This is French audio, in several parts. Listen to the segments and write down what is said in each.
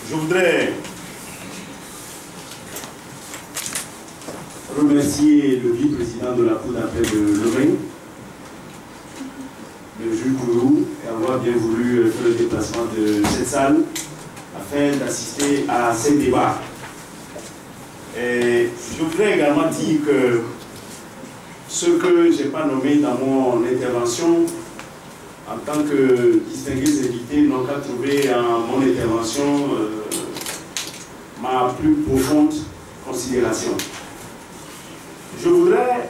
Je voudrais remercier le vice-président de la Cour d'appel de Lorraine, le juge Kourou, d'avoir bien voulu faire le déplacement de cette salle afin d'assister à ces débats. Et je voudrais également dire que ce que je n'ai pas nommé dans mon intervention, en tant que distingués invités, n'ont qu'à trouver en mon intervention ma plus profonde considération. Je voudrais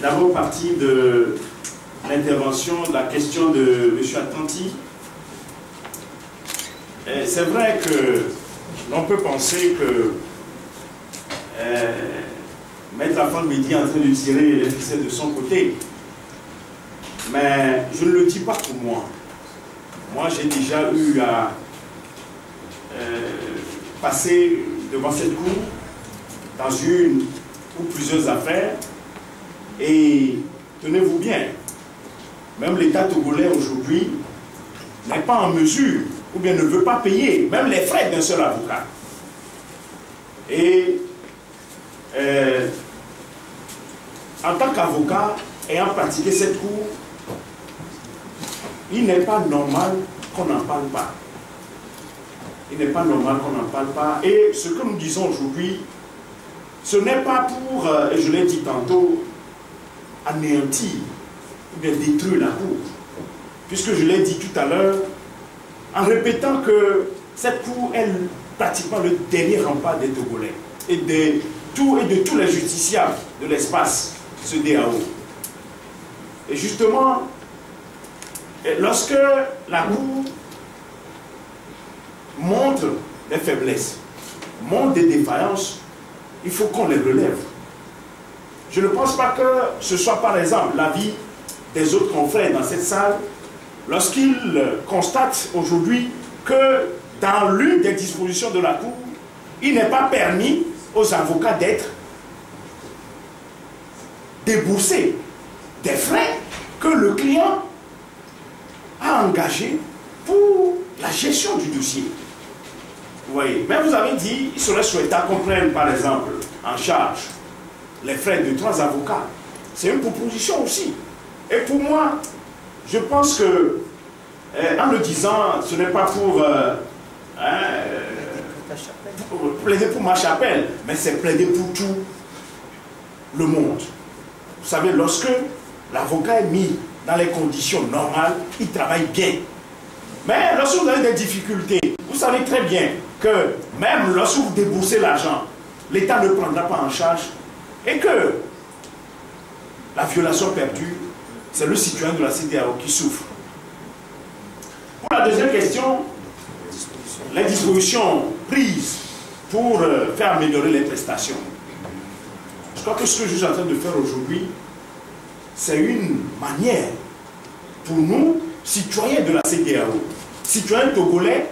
d'abord partir de l'intervention, de la question de M. Attanti. C'est vrai que l'on peut penser que Maître Afan Mehdi est en train de tirer les ficelles de son côté. Mais je ne le dis pas pour moi. Moi, j'ai déjà eu à passer devant cette cour dans une ou plusieurs affaires. Et tenez-vous bien, même l'État togolais aujourd'hui n'est pas en mesure, ou bien ne veut pas payer même les frais d'un seul avocat. Et en tant qu'avocat, ayant pratiqué cette cour, il n'est pas normal qu'on n'en parle pas. Il n'est pas normal qu'on n'en parle pas. Et ce que nous disons aujourd'hui, ce n'est pas pour, et je l'ai dit tantôt, anéantir ou bien détruire la cour. Puisque je l'ai dit tout à l'heure, en répétant que cette cour est pratiquement le dernier rempart des Togolais et de tous les justiciables de l'espace, ce DAO. Et justement, lorsque la cour montre des faiblesses, montre des défaillances, il faut qu'on les relève. Je ne pense pas que ce soit par exemple l'avis des autres confrères dans cette salle, lorsqu'ils constatent aujourd'hui que dans l'une des dispositions de la Cour, il n'est pas permis aux avocats d'être déboursés des frais que le client a engagés pour la gestion du dossier. Vous voyez, mais vous avez dit, il serait souhaitable qu'on prenne par exemple en charge les frais de 3 avocats. C'est une proposition aussi. Et pour moi, je pense que, en le disant, ce n'est pas pour plaider pour ma chapelle, mais c'est plaider pour tout le monde. Vous savez, lorsque l'avocat est mis dans les conditions normales, il travaille bien. Mais lorsque vous avez des difficultés, vous savez très bien que même lorsque vous déboursez l'argent, l'État ne prendra pas en charge et que la violation perdue, c'est le citoyen de la CEDEAO qui souffre. Pour la deuxième question, les dispositions prises pour faire améliorer les prestations. Je crois que ce que je suis en train de faire aujourd'hui, c'est une manière pour nous, citoyens de la CEDEAO, citoyens togolais,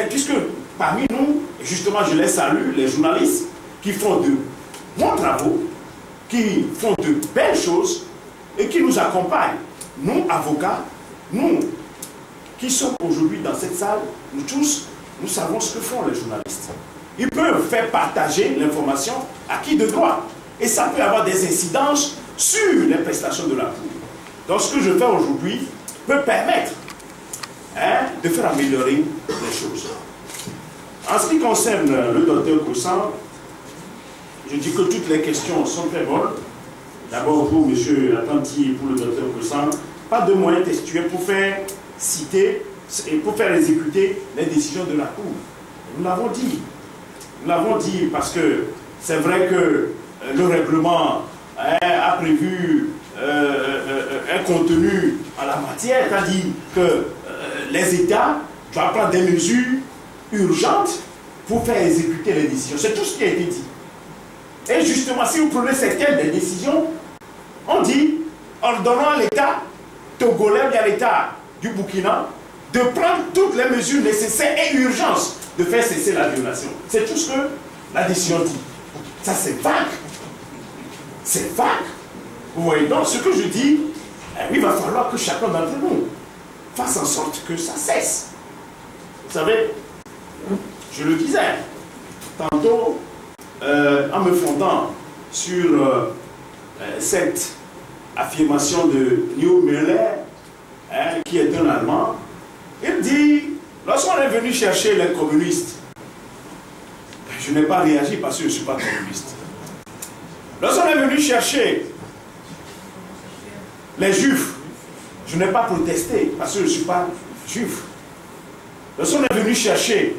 puisque parmi nous, justement je les salue, les journalistes qui font de bons travaux, qui font de belles choses et qui nous accompagnent. Nous, avocats, nous qui sommes aujourd'hui dans cette salle, nous tous, nous savons ce que font les journalistes. Ils peuvent faire partager l'information à qui de droit. Et ça peut avoir des incidences sur les prestations de la Cour. Donc ce que je fais aujourd'hui peut permettre de faire améliorer les choses. En ce qui concerne le docteur Koussan, je dis que toutes les questions sont très bonnes. D'abord pour M. Attanti et pour le docteur Koussan, pas de moyens textuels pour faire citer et pour faire exécuter les décisions de la Cour. Nous l'avons dit. Nous l'avons dit parce que c'est vrai que le règlement a prévu un contenu en la matière, c'est-à-dire que les États doivent prendre des mesures urgentes pour faire exécuter les décisions. C'est tout ce qui a été dit. Et justement, si vous prenez certaines des décisions, on dit, ordonnant à l'État togolais et à l'État du Burkina de prendre toutes les mesures nécessaires et urgences de faire cesser la violation. C'est tout ce que la décision dit. Ça, c'est vague. C'est vague. Vous voyez, donc ce que je dis, il va falloir que chacun d'entre nous fasse en sorte que ça cesse. Vous savez, Je le disais tantôt en me fondant sur cette affirmation de New Müller, qui est un Allemand. Il dit, lorsqu'on est venu chercher les communistes, je n'ai pas réagi parce que je ne suis pas communiste. Lorsqu'on est venu chercher les juifs, je n'ai pas protesté parce que je ne suis pas juif. Lorsqu'on est venu chercher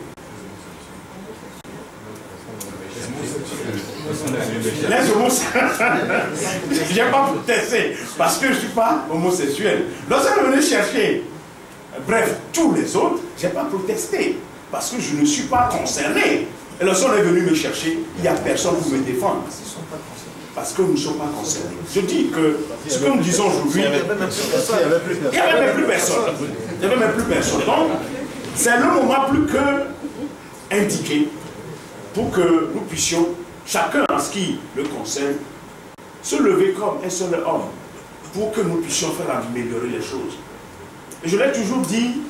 les homosexuels, je n'ai pas protesté parce que je ne suis pas homosexuel. Lorsqu'on est venu chercher, bref, tous les autres, je n'ai pas protesté parce que je ne suis pas concerné. Et lorsqu'on est venu me chercher, il n'y a personne pour me défendre. Parce que nous ne sommes pas concernés. Je dis que ce que nous disons aujourd'hui, il n'y avait même plus personne. Il n'y avait même plus personne. Donc, c'est le moment plus que indiqué pour que nous puissions, chacun en ce qui le concerne, se lever comme un seul homme pour que nous puissions faire améliorer les choses. Et je l'ai toujours dit,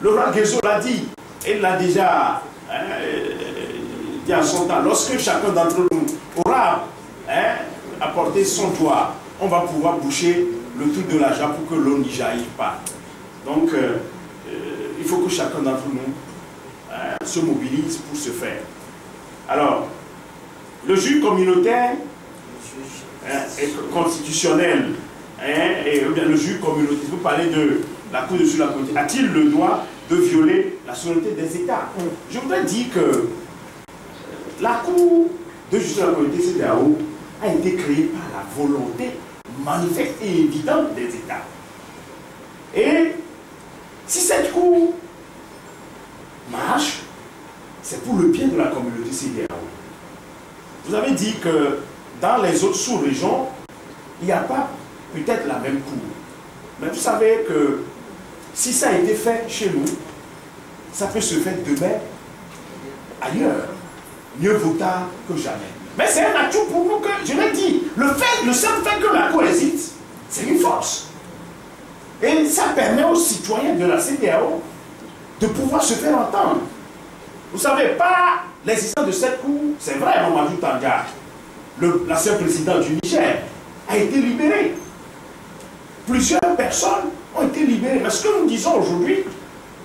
le roi Guézo l'a dit, et il l'a déjà dit à son temps, lorsque chacun d'entre nous aura apporté son doigt, on va pouvoir boucher le trou de l'argent pour que l'eau n'y jaillit pas. Donc, il faut que chacun d'entre nous se mobilise pour ce faire. Alors, le juge communautaire et constitutionnel, et le juge communautaire, vous parlez de la Cour de la communauté, a-t-il le droit de violer la souveraineté des États? Je voudrais dire que la Cour de justice de la communauté CEDEAO a été créée par la volonté manifeste et évidente des États. Et si cette Cour marche, c'est pour le bien de la communauté CEDEAO. Vous avez dit que dans les autres sous-régions, il n'y a pas peut-être la même Cour. Mais vous savez que si ça a été fait chez nous, ça peut se faire demain ailleurs. Mieux vaut tard que jamais. Mais c'est un atout pour nous que, je l'ai dit, le seul fait que la Cour existe, c'est une force. Et ça permet aux citoyens de la CEDEAO de pouvoir se faire entendre. Vous savez, pas l'existence de cette Cour, c'est vrai, Mamadou Tandja, l'ancien président du Niger, a été libéré. Plusieurs personnes ont été libérées. Mais ce que nous disons aujourd'hui,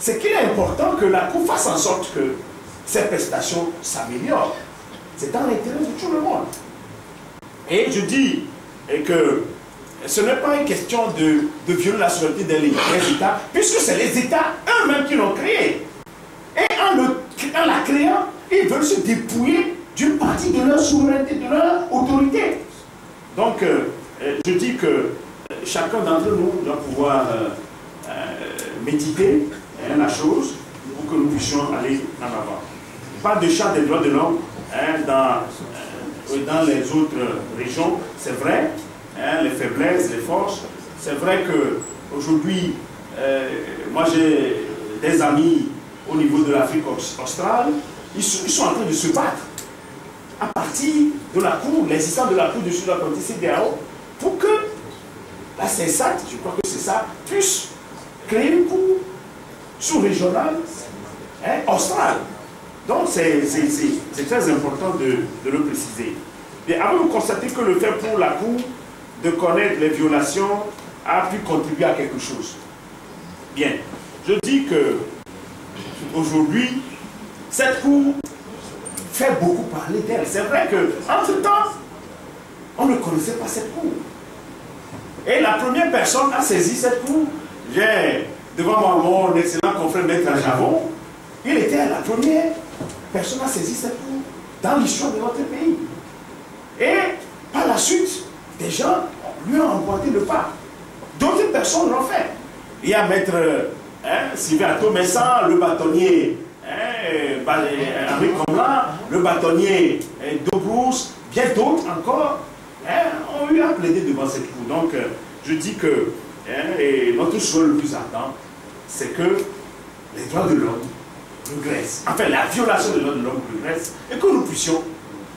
c'est qu'il est important que la Cour fasse en sorte que ces prestations s'améliorent. C'est dans l'intérêt de tout le monde. Et je dis que ce n'est pas une question de violer la souveraineté des États, puisque c'est les États eux-mêmes qui l'ont créée. Et en la créant, ils veulent se dépouiller d'une partie de leur souveraineté, de leur autorité. Donc, je dis que chacun d'entre nous doit pouvoir méditer la chose pour que nous puissions aller en avant. Pas de charte des droits de l'homme dans les autres régions, c'est vrai, les faiblesses, les forces. C'est vrai qu'aujourd'hui, moi j'ai des amis au niveau de l'Afrique australe, ils sont en train de se battre à partir de la Cour, l'existence de la Cour de justice de la communauté CEDEAO, pour que la CESAT, je crois que c'est ça, puisse créer une Cour sous-régionale australe. Donc c'est très important de le préciser. Et avant de constater que le fait pour la Cour de connaître les violations a pu contribuer à quelque chose. Bien, je dis que aujourd'hui, cette Cour fait beaucoup parler d'elle. C'est vrai qu'entre-temps, on ne connaissait pas cette Cour. Et la première personne à saisir cette Cour, j'ai devant moi mon excellent confrère Maître Javon, il était la première personne à saisir cette Cour dans l'histoire de notre pays. Et par la suite, des gens lui ont emboîté le pas. D'autres personnes l'ont fait. Il y a Maître Sylvain Atomessan, le bâtonnier Henri Comlan, le bâtonnier Dobrousse, bien d'autres encore ont eu à plaider devant cette Cour. Donc, je dis que notre souhait le plus ardent, c'est que les droits de l'homme regressent. Enfin, la violation des droits de l'homme regresse et que nous puissions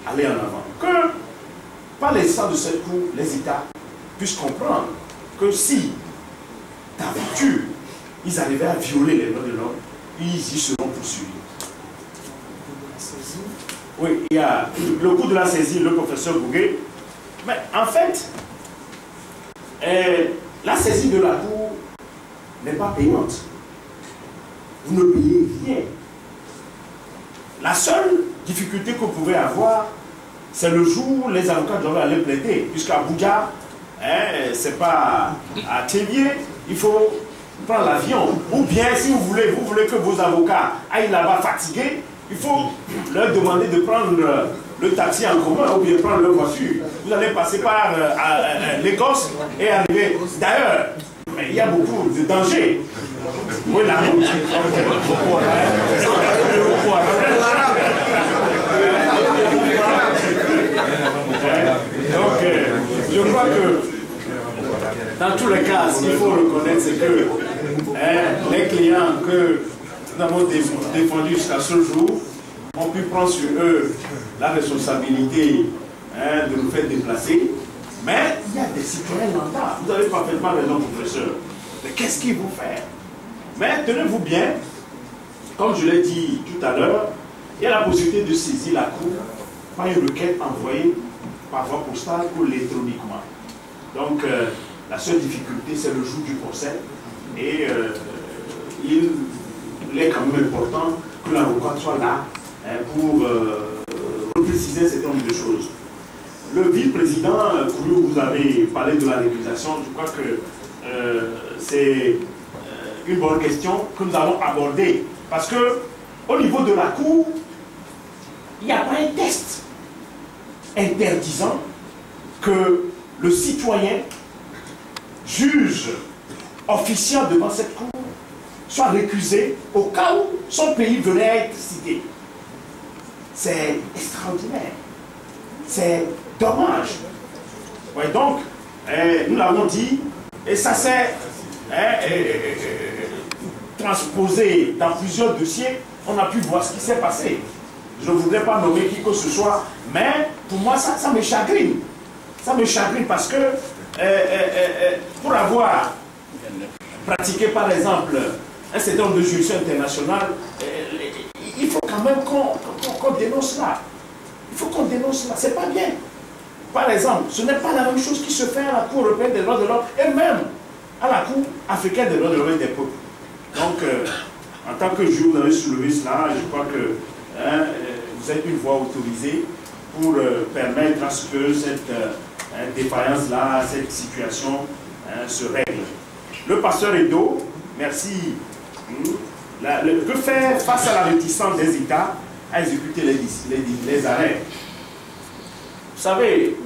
aller en avant. Que, par l'existence de cette Cour, les États puissent comprendre que si, d'aventure, ils arrivaient à violer les droits de l'homme, ils y seront poursuivis. Oui, il y a le coût de la saisie, le professeur Bouguet. Mais en fait, la saisie de la Cour n'est pas payante. Vous ne payez rien. La seule difficulté que vous pouvez avoir, c'est le jour où les avocats doivent aller plaider. Puisqu'à Abuja, c'est pas à Thévier, il faut prendre l'avion. Ou bien, si vous voulez que vos avocats aillent là-bas fatigués, il faut leur demander de prendre le taxi en commun ou bien prendre leur voiture. Vous allez passer par l'Écosse et arriver. D'ailleurs, il y a beaucoup de dangers. Oui, la route. Donc, je crois que dans tous les cas, ce qu'il faut reconnaître, c'est que les clients que nous avons défendus jusqu'à ce jour ont pu prendre sur eux la responsabilité de nous faire déplacer. Mais il y a des citoyens lambda. Vous avez parfaitement raison, professeur. Mais qu'est-ce qu'ils vont faire? Mais tenez-vous bien, comme je l'ai dit tout à l'heure, il y a la possibilité de saisir la Cour par une requête envoyée par voie postale ou électroniquement. Donc, la seule difficulté, c'est le jour du procès. Et il est quand même important que l'avocat soit là pour repréciser un certain nombre de choses. Le vice-président, vous avez parlé de la récusation. Je crois que c'est une bonne question que nous allons aborder. Parce que au niveau de la Cour, il n'y a pas un test interdisant que le citoyen, juge, officiant devant cette Cour, soit récusé au cas où son pays venait à être cité. C'est extraordinaire. C'est dommage. Ouais, donc, nous l'avons dit, et ça s'est transposé dans plusieurs dossiers, on a pu voir ce qui s'est passé. Je ne voudrais pas nommer qui que ce soit, mais pour moi, ça me chagrine. Ça me chagrine parce que pour avoir pratiqué, par exemple, un certain nombre de juridictions internationales, il faut quand même qu'on dénonce cela. Il faut qu'on dénonce cela. C'est pas bien. Par exemple, ce n'est pas la même chose qui se fait à la Cour européenne des droits de l'homme et même à la Cour africaine des droits de l'homme et des peuples. Donc, en tant que juge, vous avez soulevé cela. Je crois que vous êtes une voix autorisée pour permettre à ce que cette défaillance-là, cette situation se règle. Le pasteur Edo, merci. Que faire face à la réticence des États à exécuter les arrêts? Vous savez,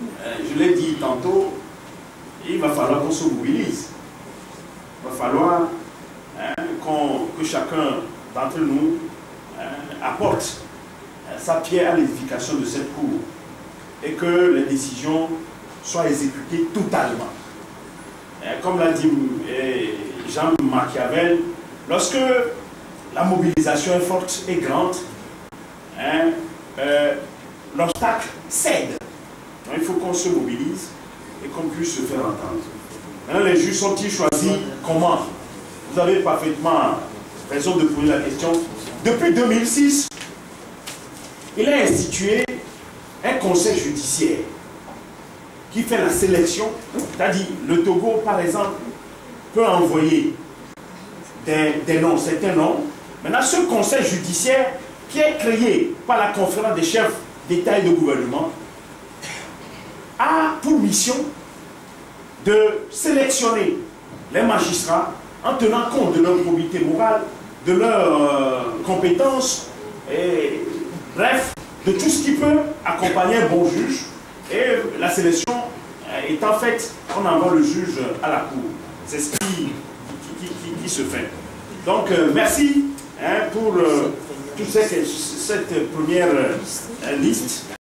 je l'ai dit tantôt, il va falloir qu'on se mobilise. Il va falloir que chacun d'entre nous apporte sa pierre à l'édification de cette Cour et que les décisions soient exécutées totalement. Comme l'a dit Jean Machiavel, lorsque la mobilisation est forte et grande, l'obstacle cède. Donc, il faut qu'on se mobilise et qu'on puisse se faire entendre. Maintenant, les juges sont-ils choisis comment? Vous avez parfaitement raison de poser la question. Depuis 2006, il a institué un conseil judiciaire qui fait la sélection. C'est-à-dire, le Togo, par exemple, peut envoyer des noms, certains noms. Maintenant, ce conseil judiciaire qui est créé par la conférence des chefs d'État et de gouvernement a pour mission de sélectionner les magistrats en tenant compte de leur probité morale, de leurs compétences, et bref, de tout ce qui peut accompagner un bon juge. Et la sélection étant faite, on envoie le juge à la Cour. C'est ce qui se fait. Donc, merci pour toute cette première liste.